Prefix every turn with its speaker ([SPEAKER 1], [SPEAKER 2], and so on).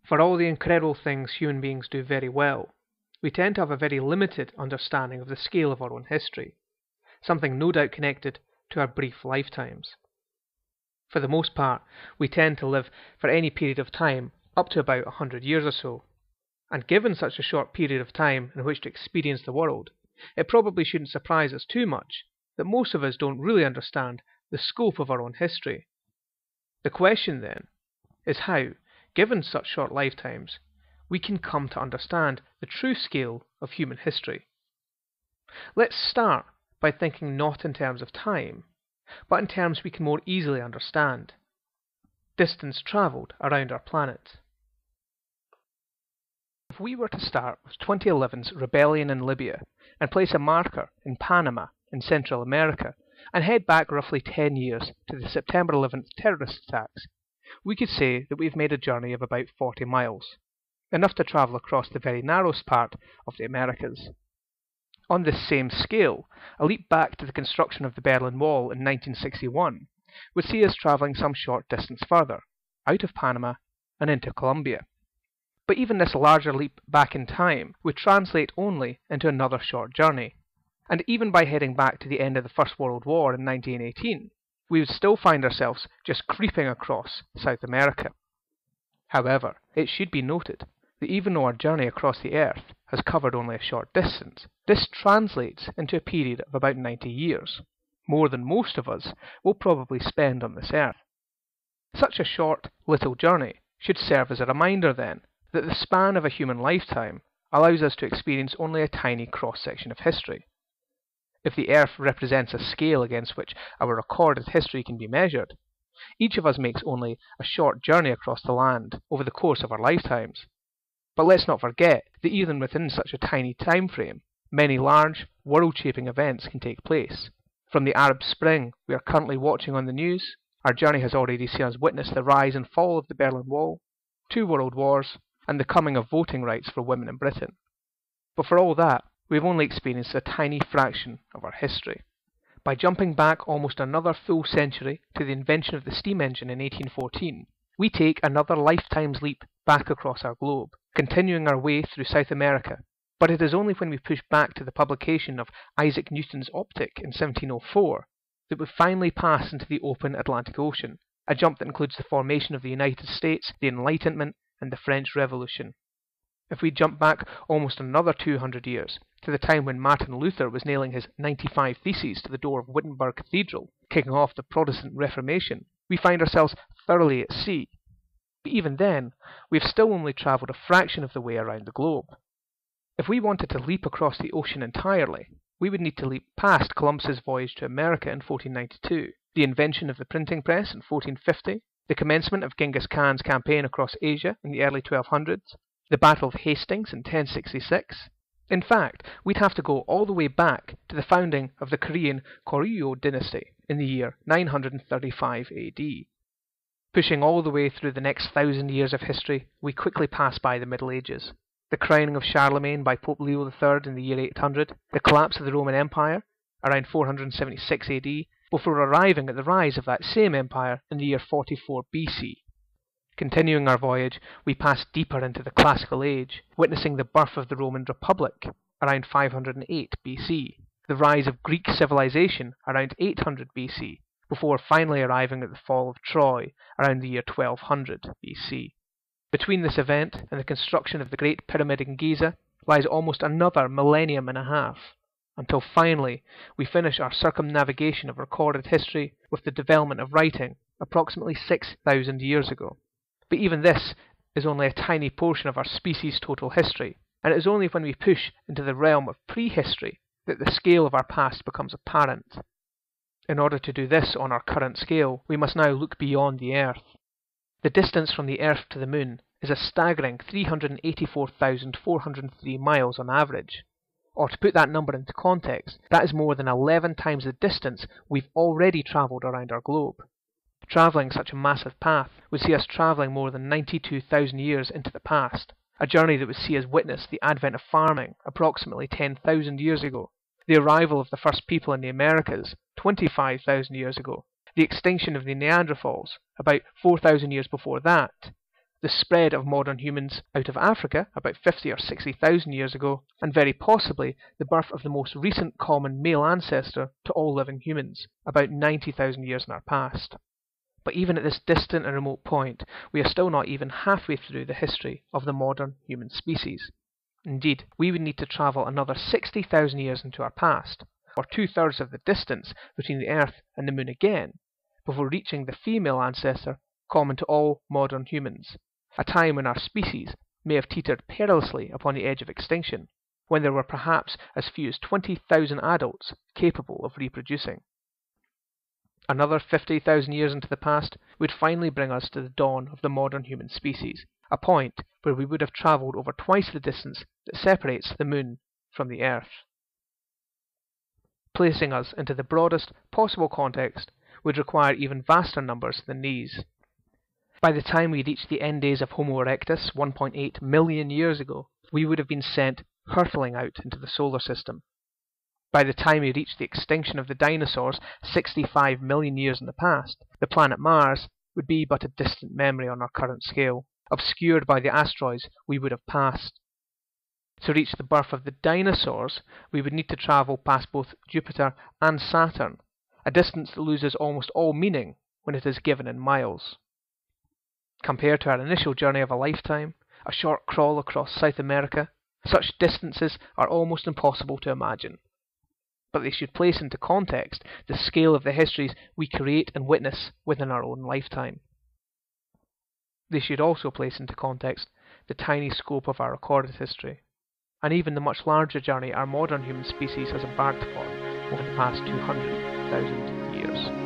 [SPEAKER 1] For all the incredible things human beings do very well, we tend to have a very limited understanding of the scale of our own history, something no doubt connected to our brief lifetimes. For the most part, we tend to live for any period of time up to about 100 years or so, and given such a short period of time in which to experience the world, it probably shouldn't surprise us too much that most of us don't really understand the scope of our own history. The question then is how, given such short lifetimes, we can come to understand the true scale of human history. Let's start by thinking not in terms of time, but in terms we can more easily understand: distance travelled around our planet. If we were to start with 2011's rebellion in Libya and place a marker in Panama in Central America and head back roughly 10 years to the September 11th terrorist attacks, we could say that we've made a journey of about 40 miles, enough to travel across the very narrowest part of the Americas. On this same scale, a leap back to the construction of the Berlin Wall in 1961 would see us travelling some short distance further, out of Panama and into Colombia. But even this larger leap back in time would translate only into another short journey, and even by heading back to the end of the First World War in 1918, we would still find ourselves just creeping across South America. However, it should be noted that even though our journey across the Earth has covered only a short distance, this translates into a period of about 90 years, more than most of us will probably spend on this Earth. Such a short, little journey should serve as a reminder then that the span of a human lifetime allows us to experience only a tiny cross-section of history. If the Earth represents a scale against which our recorded history can be measured, each of us makes only a short journey across the land over the course of our lifetimes. But let's not forget that even within such a tiny time frame, many large, world-shaping events can take place. From the Arab Spring we are currently watching on the news, our journey has already seen us witness the rise and fall of the Berlin Wall, 2 world wars, and the coming of voting rights for women in Britain. But for all that, we've only experienced a tiny fraction of our history. By jumping back almost another full century to the invention of the steam engine in 1814, we take another lifetime's leap back across our globe, continuing our way through South America. But it is only when we push back to the publication of Isaac Newton's Optic in 1704 that we finally pass into the open Atlantic Ocean, a jump that includes the formation of the United States, the Enlightenment, and the French Revolution. If we jump back almost another 200 years, to the time when Martin Luther was nailing his 95 Theses to the door of Wittenberg Cathedral, kicking off the Protestant Reformation, we find ourselves thoroughly at sea. But even then, we've still only travelled a fraction of the way around the globe. If we wanted to leap across the ocean entirely, we would need to leap past Columbus's voyage to America in 1492, the invention of the printing press in 1450, the commencement of Genghis Khan's campaign across Asia in the early 1200s, the Battle of Hastings in 1066. In fact, we'd have to go all the way back to the founding of the Korean Goryeo dynasty in the year 935 AD. Pushing all the way through the next 1,000 years of history, we quickly pass by the Middle Ages, the crowning of Charlemagne by Pope Leo III in the year 800, the collapse of the Roman Empire around 476 AD, before arriving at the rise of that same empire in the year 44 BC. Continuing our voyage, we pass deeper into the Classical Age, witnessing the birth of the Roman Republic around 508 BC, the rise of Greek civilization around 800 BC, before finally arriving at the fall of Troy around the year 1200 BC. Between this event and the construction of the Great Pyramid in Giza lies almost another millennium and a half, until finally we finish our circumnavigation of recorded history with the development of writing approximately 6,000 years ago. But even this is only a tiny portion of our species' total history, and it is only when we push into the realm of prehistory that the scale of our past becomes apparent. In order to do this on our current scale, we must now look beyond the Earth. The distance from the Earth to the Moon is a staggering 384,403 miles on average. Or to put that number into context, that is more than 11 times the distance we've already travelled around our globe. Travelling such a massive path would see us travelling more than 92,000 years into the past, a journey that would see us witness the advent of farming approximately 10,000 years ago, the arrival of the first people in the Americas 25,000 years ago, the extinction of the Neanderthals about 4,000 years before that, the spread of modern humans out of Africa about 50 or 60,000 years ago, and very possibly the birth of the most recent common male ancestor to all living humans, about 90,000 years in our past. But even at this distant and remote point, we are still not even halfway through the history of the modern human species. Indeed, we would need to travel another 60,000 years into our past, or 2/3 of the distance between the Earth and the Moon again, before reaching the female ancestor common to all modern humans, a time when our species may have teetered perilously upon the edge of extinction, when there were perhaps as few as 20,000 adults capable of reproducing. Another 50,000 years into the past would finally bring us to the dawn of the modern human species, a point where we would have travelled over twice the distance that separates the Moon from the Earth. Placing us into the broadest possible context would require even vaster numbers than these. By the time we reach the end days of Homo erectus 1.8 million years ago, we would have been sent hurtling out into the solar system. By the time we reach the extinction of the dinosaurs 65 million years in the past, the planet Mars would be but a distant memory on our current scale, obscured by the asteroids we would have passed. To reach the birth of the dinosaurs, we would need to travel past both Jupiter and Saturn, a distance that loses almost all meaning when it is given in miles. Compared to our initial journey of a lifetime, a short crawl across South America, such distances are almost impossible to imagine. But they should place into context the scale of the histories we create and witness within our own lifetime. They should also place into context the tiny scope of our recorded history, and even the much larger journey our modern human species has embarked upon over the past 200,000 years.